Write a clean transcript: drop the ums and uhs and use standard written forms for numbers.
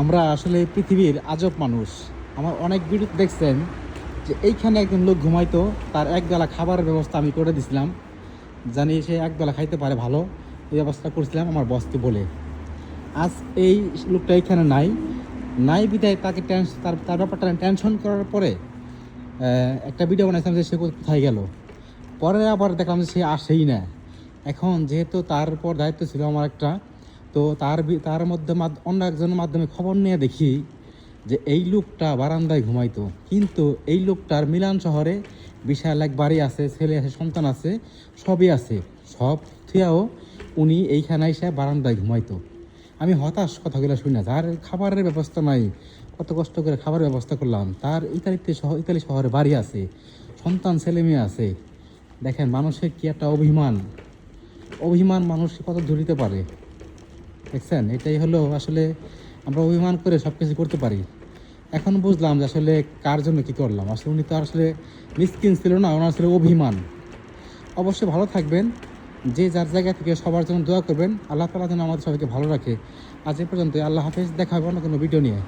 আমরা আসলে পৃথিবীর আজব মানুষ। আমার অনেক ভিডিও দেখছেন যে এইখানে একজন লোক ঘুমাইতো, তার একবেলা খাবারের ব্যবস্থা আমি করে দিছিলাম, জানি সে একবেলা খাইতে পারে ভালো, এই ব্যবস্থা করছিলাম আমার বসকে বলে। আজ এই লোকটা এইখানে নাই, নাই বিদায় তাকে তার তার ব্যাপারটা টেনশন করার পরে একটা ভিডিও বানাইছিলাম যে সে কোথায় গেল। পরে আবার দেখলাম যে সে আসেই না। এখন যেহেতু তার উপর দায়িত্ব ছিল আমার একটা, তো তার মধ্যে অন্য একজনের মাধ্যমে খবর নিয়ে দেখি যে এই লোকটা বারান্দায় ঘুমাইতো, কিন্তু এই লোকটার মিলান শহরে বিশাল এক বাড়ি আছে, ছেলে আছে, সন্তান আছে, সবই আছে। সব থুয়াও উনি এইখানে এসে বারান্দায় ঘুমাইতো। আমি হতাশ কথাগুলো শুনে, যার খাবারের ব্যবস্থা নাই, কত কষ্ট করে খাবারের ব্যবস্থা করলাম, তার ইতালি শহরে বাড়ি আছে, সন্তান ছেলে মেয়ে আছে। দেখেন মানুষের কি একটা অভিমান, অভিমান মানুষ কত ধরিতে পারে। দেখছেন, এটাই হলো আসলে, আমরা অভিমান করে সব কিছু করতে পারি। এখন বুঝলাম যে আসলে কার জন্য কী করলাম। আসলে উনি তো আসলে মিসকিন ছিল না, ওনার ছিল অভিমান। অবশ্যই ভালো থাকবেন, যে যার জায়গা থেকে সবার জন্য দোয়া করবেন। আল্লাহ তাআলা যেন আমাদের সবাইকে ভালো রাখে। আজ এ পর্যন্ত, আল্লাহ হাফেজ, দেখা হবে অন্য কোনো ভিডিও নিয়ে।